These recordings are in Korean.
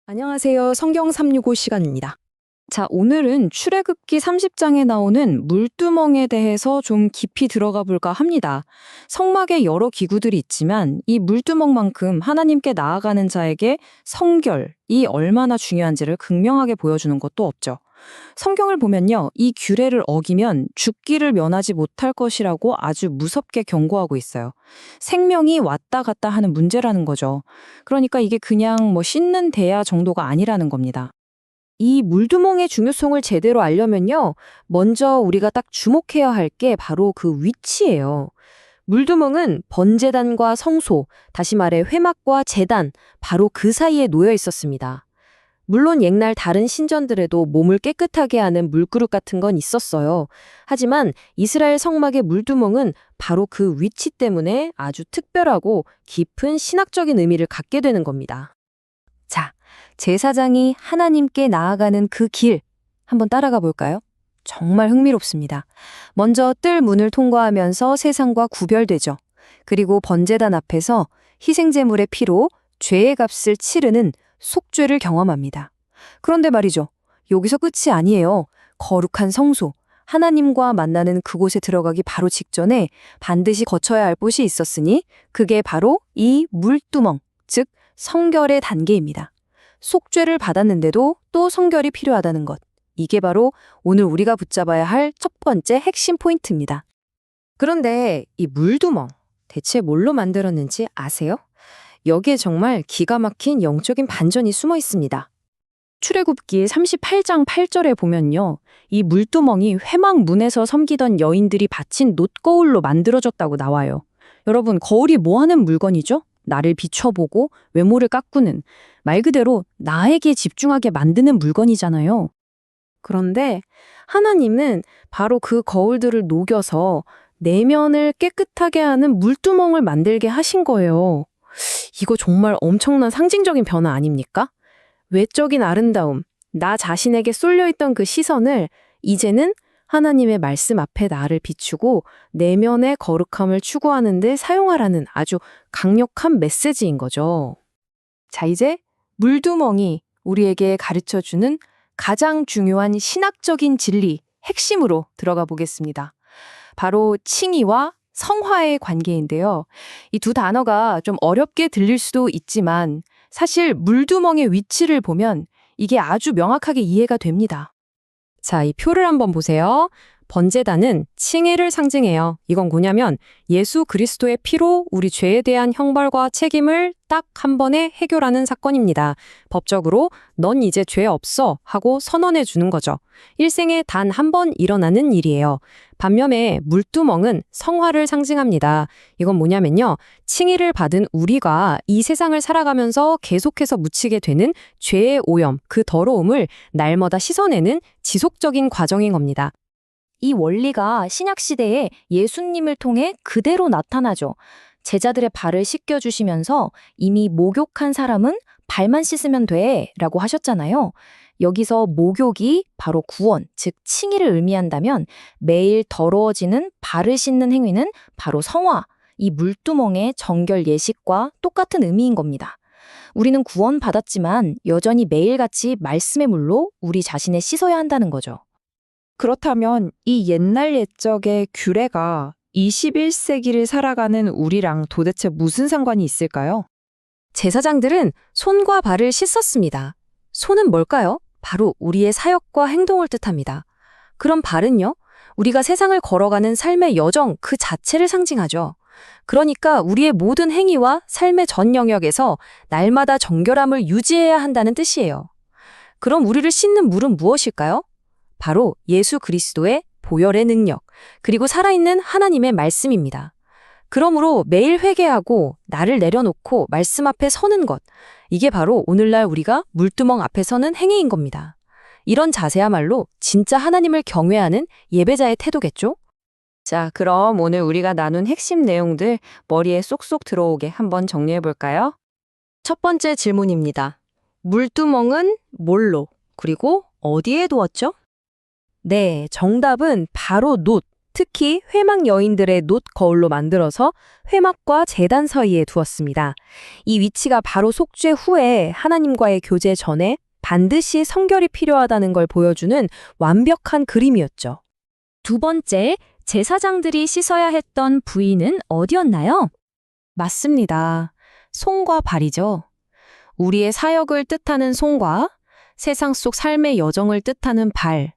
안녕하세요. 성경 365 시간입니다. 자, 오늘은 출애굽기 30장에 나오는 물두멍에 대해서 좀 깊이 들어가 볼까 합니다. 성막에 여러 기구들이 있지만 이 물두멍만큼 하나님께 나아가는 자에게 성결이 얼마나 중요한지를 극명하게 보여주는 것도 없죠. 성경을 보면요, 이 규례를 어기면 죽기를 면하지 못할 것이라고 아주 무섭게 경고하고 있어요. 생명이 왔다 갔다 하는 문제라는 거죠. 그러니까 이게 그냥 씻는 대야 정도가 아니라는 겁니다. 이 물두멍의 중요성을 제대로 알려면요, 먼저 우리가 딱 주목해야 할 게 바로 그 위치예요. 물두멍은 번제단과 성소, 다시 말해 회막과 제단, 바로 그 사이에 놓여 있었습니다. 물론 옛날 다른 신전들에도 몸을 깨끗하게 하는 물그릇 같은 건 있었어요. 하지만 이스라엘 성막의 물두멍은 바로 그 위치 때문에 아주 특별하고 깊은 신학적인 의미를 갖게 되는 겁니다. 자, 제사장이 하나님께 나아가는 그 길, 한번 따라가 볼까요? 정말 흥미롭습니다. 먼저 뜰 문을 통과하면서 세상과 구별되죠. 그리고 번제단 앞에서 희생제물의 피로 죄의 값을 치르는 속죄를 경험합니다. 그런데 말이죠. 여기서 끝이 아니에요. 거룩한 성소, 하나님과 만나는 그곳에 들어가기 바로 직전에 반드시 거쳐야 할 곳이 있었으니 그게 바로 이 물두멍, 즉 성결의 단계입니다. 속죄를 받았는데도 또 성결이 필요하다는 것. 이게 바로 오늘 우리가 붙잡아야 할 첫 번째 핵심 포인트입니다. 그런데 이 물두멍, 대체 뭘로 만들었는지 아세요? 여기에 정말 기가 막힌 영적인 반전이 숨어 있습니다. 출애굽기 38장 8절에 보면요, 이 물두멍이 회막 문에서 섬기던 여인들이 바친 놋거울로 만들어졌다고 나와요. 여러분, 거울이 뭐 하는 물건이죠? 나를 비춰보고 외모를 가꾸는, 말 그대로 나에게 집중하게 만드는 물건이잖아요. 그런데 하나님은 바로 그 거울들을 녹여서 내면을 깨끗하게 하는 물두멍을 만들게 하신 거예요. 이거 정말 엄청난 상징적인 변화 아닙니까? 외적인 아름다움, 나 자신에게 쏠려있던 그 시선을 이제는 하나님의 말씀 앞에 나를 비추고 내면의 거룩함을 추구하는 데 사용하라는 아주 강력한 메시지인 거죠. 자, 이제 물두멍이 우리에게 가르쳐주는 가장 중요한 신학적인 진리, 핵심으로 들어가 보겠습니다. 바로 칭의와 성화의 관계인데요. 이 두 단어가 좀 어렵게 들릴 수도 있지만 사실 물두멍의 위치를 보면 이게 아주 명확하게 이해가 됩니다. 자, 이 표를 한번 보세요. 번제단은 칭의를 상징해요. 이건 뭐냐면 예수 그리스도의 피로 우리 죄에 대한 형벌과 책임을 딱 한 번에 해결하는 사건입니다. 법적으로 넌 이제 죄 없어 하고 선언해 주는 거죠. 일생에 단 한 번 일어나는 일이에요. 반면에 물두멍은 성화를 상징합니다. 이건 뭐냐면요, 칭의를 받은 우리가 이 세상을 살아가면서 계속해서 묻히게 되는 죄의 오염, 그 더러움을 날마다 씻어내는 지속적인 과정인 겁니다. 이 원리가 신약시대에 예수님을 통해 그대로 나타나죠. 제자들의 발을 씻겨주시면서 이미 목욕한 사람은 발만 씻으면 돼 라고 하셨잖아요. 여기서 목욕이 바로 구원, 즉 칭의를 의미한다면 매일 더러워지는 발을 씻는 행위는 바로 성화, 이 물두멍의 정결 예식과 똑같은 의미인 겁니다. 우리는 구원받았지만 여전히 매일같이 말씀의 물로 우리 자신을 씻어야 한다는 거죠. 그렇다면 이 옛날 옛적의 규례가 21세기를 살아가는 우리랑 도대체 무슨 상관이 있을까요? 제사장들은 손과 발을 씻었습니다. 손은 뭘까요? 바로 우리의 사역과 행동을 뜻합니다. 그럼 발은요? 우리가 세상을 걸어가는 삶의 여정 그 자체를 상징하죠. 그러니까 우리의 모든 행위와 삶의 전 영역에서 날마다 정결함을 유지해야 한다는 뜻이에요. 그럼 우리를 씻는 물은 무엇일까요? 바로 예수 그리스도의 보혈의 능력, 그리고 살아있는 하나님의 말씀입니다. 그러므로 매일 회개하고 나를 내려놓고 말씀 앞에 서는 것, 이게 바로 오늘날 우리가 물두멍 앞에 서는 행위인 겁니다. 이런 자세야말로 진짜 하나님을 경외하는 예배자의 태도겠죠? 자, 그럼 오늘 우리가 나눈 핵심 내용들 머리에 쏙쏙 들어오게 한번 정리해 볼까요? 첫 번째 질문입니다. 물두멍은 뭘로, 그리고 어디에 두었죠? 네, 정답은 바로 놋, 특히 회막 여인들의 놋 거울로 만들어서 회막과 제단 사이에 두었습니다. 이 위치가 바로 속죄 후에 하나님과의 교제 전에 반드시 성결이 필요하다는 걸 보여주는 완벽한 그림이었죠. 두 번째, 제사장들이 씻어야 했던 부위는 어디였나요? 맞습니다. 손과 발이죠. 우리의 사역을 뜻하는 손과 세상 속 삶의 여정을 뜻하는 발,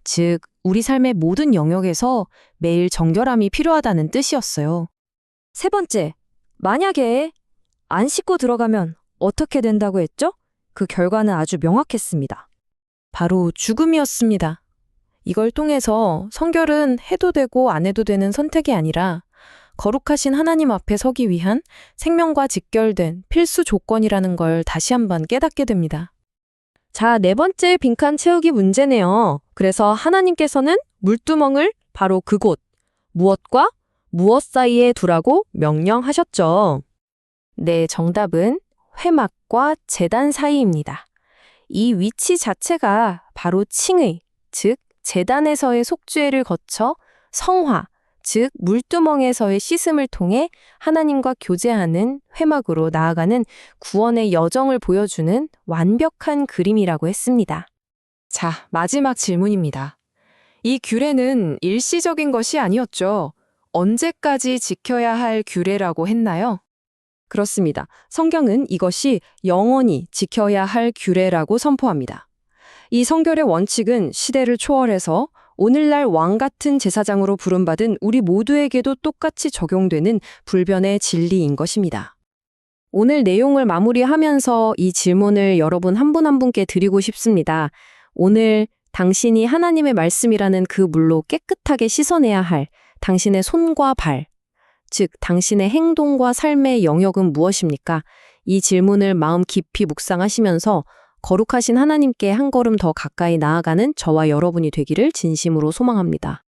즉 우리 삶의 모든 영역에서 매일 정결함이 필요하다는 뜻이었어요. 세 번째, 만약에 안 씻고 들어가면 어떻게 된다고 했죠? 그 결과는 아주 명확했습니다. 바로 죽음이었습니다. 이걸 통해서 성결은 해도 되고 안 해도 되는 선택이 아니라 거룩하신 하나님 앞에 서기 위한 생명과 직결된 필수 조건이라는 걸 다시 한번 깨닫게 됩니다. 자, 네 번째 빈칸 채우기 문제네요. 그래서 하나님께서는 물두멍을 바로 그곳, 무엇과 무엇 사이에 두라고 명령하셨죠. 네, 정답은 회막과 제단 사이입니다. 이 위치 자체가 바로 칭의, 즉 제단에서의 속죄를 거쳐 성화, 즉 물두멍에서의 씻음을 통해 하나님과 교제하는 회막으로 나아가는 구원의 여정을 보여주는 완벽한 그림이라고 했습니다. 자, 마지막 질문입니다. 이 규례는 일시적인 것이 아니었죠. 언제까지 지켜야 할 규례라고 했나요? 그렇습니다. 성경은 이것이 영원히 지켜야 할 규례라고 선포합니다. 이 성결의 원칙은 시대를 초월해서 오늘날 왕 같은 제사장으로 부름받은 우리 모두에게도 똑같이 적용되는 불변의 진리인 것입니다. 오늘 내용을 마무리하면서 이 질문을 여러분 한 분 한 분께 드리고 싶습니다. 오늘 당신이 하나님의 말씀이라는 그 물로 깨끗하게 씻어내야 할 당신의 손과 발, 즉 당신의 행동과 삶의 영역은 무엇입니까? 이 질문을 마음 깊이 묵상하시면서 거룩하신 하나님께 한 걸음 더 가까이 나아가는 저와 여러분이 되기를 진심으로 소망합니다.